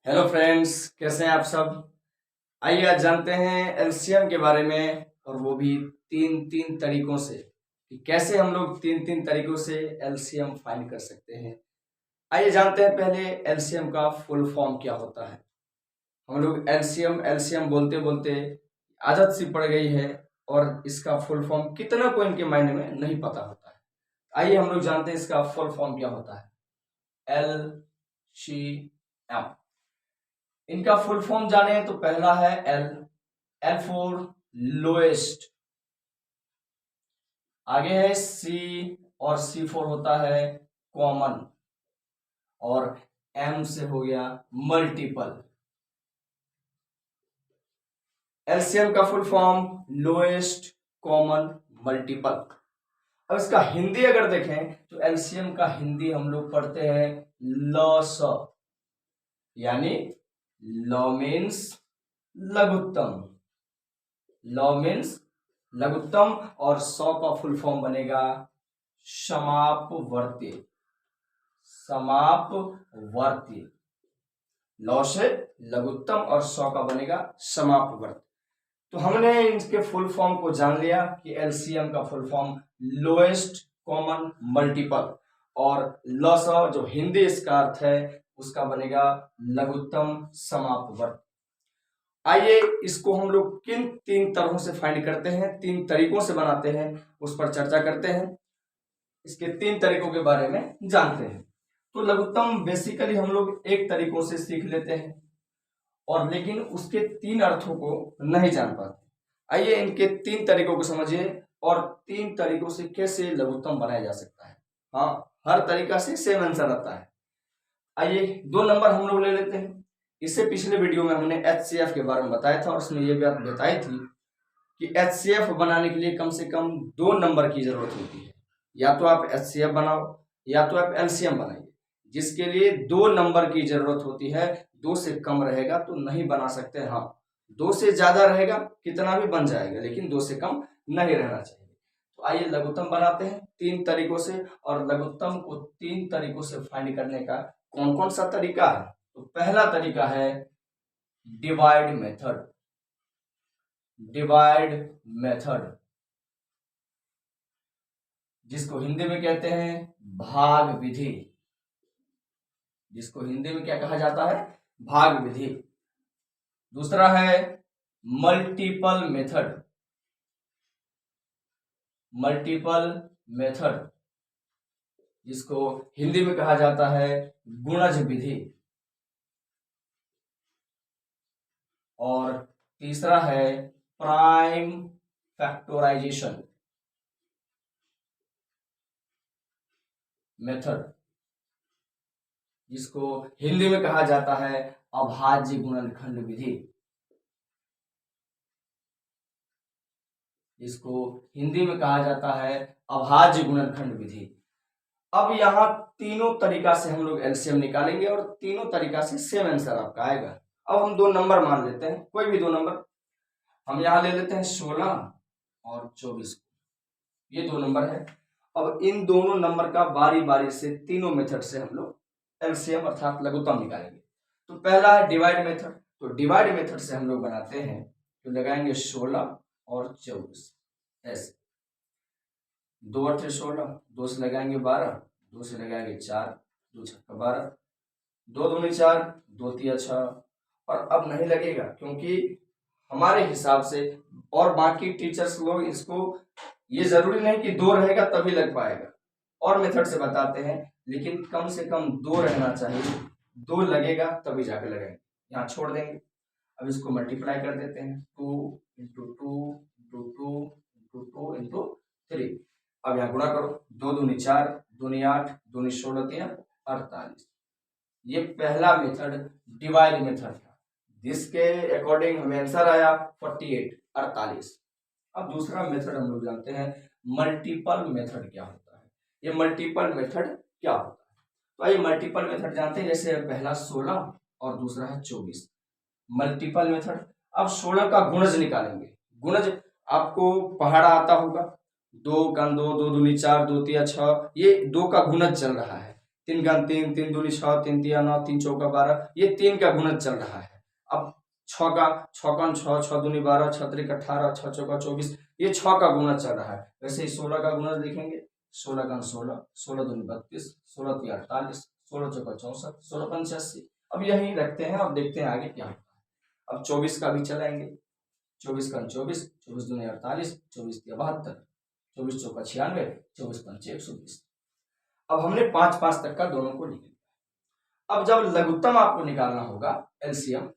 Hello friends, कैसे हैं आप सब। आइए आज जानते हैं एलसीएम के बारे में, और वो भी तीन तीन तरीकों से कि कैसे हम लोग तीन तीन तरीकों से एलसीएम फाइंड कर सकते हैं। आइए जानते हैं पहले एलसीएम का फुल फॉर्म क्या होता है। हम लोग एलसीएम एलसीएम बोलते बोलते आदत सी पड़ गई है और इसका फुल फॉर्म कितना को इनके माइंड में नहीं पता होता है। आइए हम लोग जानते हैं इसका फुल फॉर्म क्या होता है। एल सी एम, इनका फुल फॉर्म जाने तो पहला है एल, एल फॉर लोएस्ट। आगे है सी, और सी फॉर होता है कॉमन, और एम से हो गया मल्टीपल। एलसीएम का full form lowest common multiple. अब इसका हिंदी अगर देखें तो एलसीएम का हिंदी हम लोग पढ़ते हैं लस, यानी लॉ मीन्स लघुत्तम, लॉ मीन्स लघुत्तम, और 100 का फुल फॉर्म बनेगा समापवर्ती, समापवर्ती। लॉ से लघुत्तम और 100 का बनेगा समापवर्ती। तो हमने इनके फुल फॉर्म को जान लिया कि एलसीएम का full form lowest common multiple, और लॉ जो हिंदी इसका अर्थ है उसका बनेगा लघुत्तम समापवर्ती। आइए इसको हम लोग किन तीन तरहों से फाइंड करते हैं, तीन तरीकों से बनाते हैं, उस पर चर्चा करते हैं। इसके तीन तरीकों के बारे में जानते हैं। तो लघुत्तम बेसिकली हम लोग एक तरीकों से सीख लेते हैं, और लेकिन उसके तीन अर्थों को नहीं जान पाते। आइए इनके तीन तरीकों को समझिए, और तीन तरीकों से कैसे लघुत्तम बनाया जा सकता है। हाँ, हर तरीका से सेम आंसर आता है। आइए 2 नंबर हम लोग ले लेते हैं। इससे पिछले वीडियो में हमने एचसीएफ के बारे में बताया था, और उसमें यह बात बताई थी कि एचसीएफ बनाने के लिए कम से कम 2 नंबर की जरूरत होती है। या तो आप एचसीएफ बनाओ या तो आप एलसीएम बनाइए, जिसके लिए 2 नंबर की जरूरत होती है। 2 से कम रहेगा तो नहीं बना सकते। हाँ, 2 से ज्यादा रहेगा कितना भी बन जाएगा, लेकिन 2 से कम नहीं रहना चाहिए। तो आइए लघुत्तम बनाते हैं 3 तरीकों से, और लघुत्तम को 3 तरीकों से फाइंड करने का कौन कौन सा तरीका है। तो पहला तरीका है डिवाइड मेथड, डिवाइड मेथड, जिसको हिंदी में कहते हैं भाग विधि, जिसको हिंदी में क्या कहा जाता है, भाग विधि। दूसरा है मल्टीपल मेथड, मल्टीपल मेथड, जिसको हिंदी में कहा जाता है गुणज विधि। और तीसरा है प्राइम फैक्टराइजेशन मेथड, जिसको हिंदी में कहा जाता है अभाज्य गुणनखंड विधि, जिसको हिंदी में कहा जाता है अभाज्य गुणनखंड विधि। अब यहाँ तीनों तरीका से हम लोग एलसीएम निकालेंगे, और तीनों तरीका से सेम आंसर आपका आएगा। अब हम 2 नंबर मान लेते हैं, कोई भी 2 नंबर। हम यहाँ ले लेते हैं 16 और 24, ये 2 नंबर है। अब इन दोनों नंबर का बारी बारी से तीनों मेथड से हम लोग एलसीएम अर्थात लघुत्तम निकालेंगे। तो पहला है डिवाइड मेथड। तो डिवाइड मेथड से हम लोग बनाते हैं, तो लगाएंगे 16 और 24 ऐसे। 2 और 16, 2 से लगाएंगे 12, 2 से लगाएंगे 4, 2 छक्का 12, 2 दूनी 4, 2 तिया 6। और अब नहीं लगेगा, क्योंकि हमारे हिसाब से और बाकी टीचर्स लोग इसको, ये जरूरी नहीं कि 2 रहेगा तभी लग पाएगा, और मेथड से बताते हैं, लेकिन कम से कम 2 रहना चाहिए। 2 लगेगा तभी जाकर लगाएंगे, यहाँ छोड़ देंगे। अब इसको मल्टीप्लाई कर देते हैं, 2 इंटू 2 इंटू 2 इंटू 2 इंटू 3। अब यहाँ गुणा करो, 2 दूनी 4, 2 दूनी 8, 2 दूनी 16 तिया 48। ये पहला मेथड डिवाइड मेथड था, जिसके अकॉर्डिंग हमें आंसर आया 48, 48। अब दूसरा मेथड हम लोग जानते हैं मल्टीपल मेथड क्या होता है। ये मल्टीपल मेथड क्या होता है, तो आइए मल्टीपल मेथड जानते हैं। जैसे पहला 16 और दूसरा है 24, मल्टीपल मेथड। अब 16 का गुणज निकालेंगे। गुणज आपको पहाड़ा आता होगा, 2 का 2, 2 दूनी 4, 2 तिया 6, ये 2 का गुणज चल रहा है। 3 घन 3, 3 दूनी 6, 3 तिया 9, 3 चौका 12, ये 3 का गुणज चल रहा है। अब 6 का 6 कन 6, 6 दूनी 12, 6 त्रिक 18, 6 चौका 24, ये 6 का गुणज चल रहा है। वैसे ही 16 का गुणज लिखेंगे, 16 कन 16, 16 दूनी 32, 16 तिया 48, 16 चौका 64, 16 पंच 86। अब यही रखते हैं और देखते हैं आगे क्या होता है। अब 24 का भी चलाएंगे, 24 कन 24, 24 दूनी 48, 24 तिया 72, 24 चौका 96, 24 पंच 120। अब हमने 5 तक का दोनों को लिख लिया। अब जब लघुत्तम आपको निकालना होगा एलसीएम,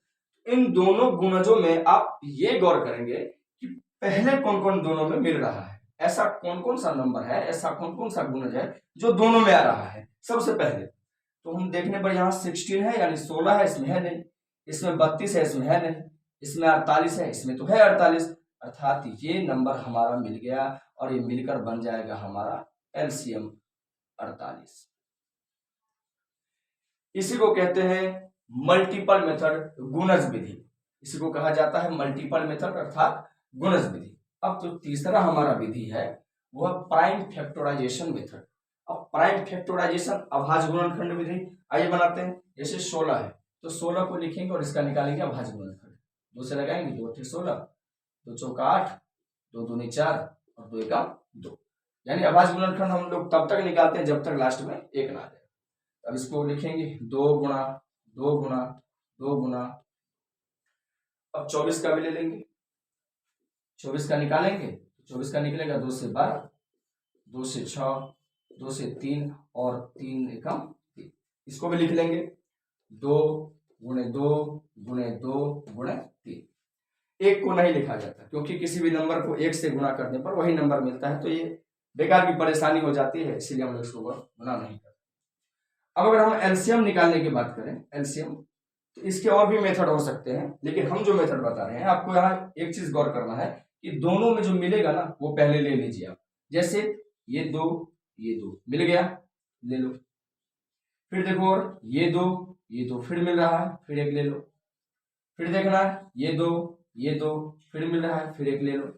इन दोनों गुणजों में आप ये गौर करेंगे कि पहले कौन कौन दोनों में मिल रहा है, ऐसा कौन कौन सा नंबर है, ऐसा कौन कौन सा गुणज है जो दोनों में आ रहा है। सबसे पहले तो हम देखने पर यहाँ 16 है यानी 16 है, इसमें है नहीं, इसमें 32 है, इसमें है नहीं, इसमें 48 है, इसमें तो है 48, अर्थात ये नंबर हमारा मिल गया और ये मिलकर बन जाएगा हमारा एलसीएम 48। इसी को कहते हैं मल्टीपल मेथड, गुणज विधि। इसी को कहा जाता है मल्टीपल मेथड अर्थात गुणज विधि। अब तो तीसरा हमारा विधि है वह प्राइम फैक्टराइजेशन मेथड। अब प्राइम फैक्टराइजेशन अभाज्य गुणनखंड विधि, आइए बनाते हैं। जैसे 16 है तो 16 को लिखेंगे और इसका निकालेंगे अभाज्य गुणनखंड। 2 से लगाएंगे, 2 अठे 16, 2 चौका 8, 2 दूनी 4 और 2 एकम 2। यानी अभाज्य गुणनखंड हम लोग तब तक निकालते हैं जब तक लास्ट में 1 ना आ जाए। अब इसको लिखेंगे 2 गुणा 2 गुणा 2 गुणा, अब 24 का भी ले लेंगे, 24 का निकालेंगे, 24 का निकलेगा 2 से 12, 2 से 6, 2 से 3 और 3 एकम 3। इसको भी लिख लेंगे 2 गुणे 2 गुणे 2 गुणे 3। एक को नहीं लिखा जाता क्योंकि किसी भी नंबर को 1 से गुणा करने पर वही नंबर मिलता है, तो ये बेकार की परेशानी हो जाती है, इसीलिए हम लोग इसको गुणा नहीं करते। अब अगर हम एलसीएम निकालने की बात करें, एलसीएम, तो इसके और भी मेथड हो सकते हैं, लेकिन हम जो मेथड बता रहे हैं आपको यहाँ एक चीज गौर करना है कि दोनों में जो मिलेगा ना वो पहले ले लीजिए आप। जैसे ये 2 मिल गया, ले लो। फिर देखो और ये 2 फिर मिल रहा है, फिर एक ले लो। फिर देखना है ये 2 फिर मिल रहा है, फिर एक ले लो।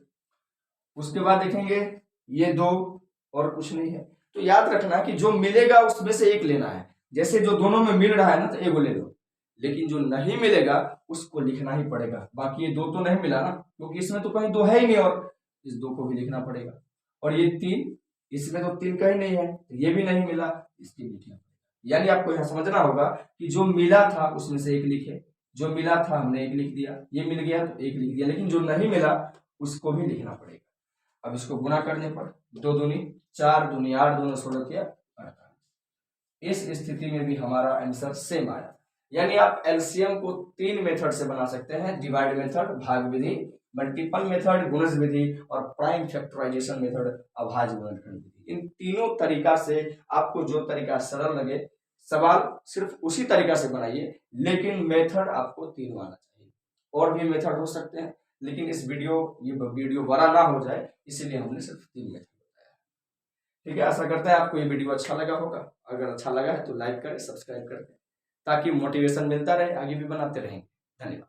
उसके बाद देखेंगे ये 2 और कुछ नहीं है, तो याद रखना कि जो मिलेगा उसमें से एक लेना है। जैसे जो दोनों में मिल रहा है ना तो एक ले लो, लेकिन जो नहीं मिलेगा उसको लिखना ही पड़ेगा। बाकी ये 2 तो नहीं मिला ना, क्योंकि इसमें तो कहीं 2 है ही नहीं और इस 2 को भी लिखना पड़ेगा। और ये 3, इसमें तो 3 कहीं नहीं है, ये भी नहीं मिला, इसके लिखना पड़ेगा। यानी आपको यहाँ समझना होगा कि जो मिला था उसमें से एक लिखे, जो मिला था हमने एक लिख दिया, ये मिल गया तो एक लिख दिया, लेकिन जो नहीं मिला उसको भी लिखना पड़ेगा। अब इसको गुणा करने पर 2 दूनी 4, दूनी 8, दूनी 16 किया 48। इस स्थिति में भी हमारा आंसर सेम आया। यानी आप एलसीएम को 3 मेथड से बना सकते हैं, डिवाइड मेथड भाग विधि, मल्टीपल मेथड गुणज विधि और प्राइम फैक्टराइजेशन मेथड अभाज्य गुणनखंड विधि। इन तीनों तरीका से आपको जो तरीका सरल लगे, सवाल सिर्फ उसी तरीका से बनाइए, लेकिन मेथड आपको 3 आना चाहिए। और भी मेथड हो सकते हैं, लेकिन ये वीडियो बड़ा ना हो जाए इसीलिए हमने सिर्फ 3 मेथड बताया। ठीक है, आशा करते हैं आपको ये वीडियो अच्छा लगा होगा। अगर अच्छा लगा है तो लाइक करें, सब्सक्राइब करें, ताकि मोटिवेशन मिलता रहे, आगे भी बनाते रहेंगे। धन्यवाद।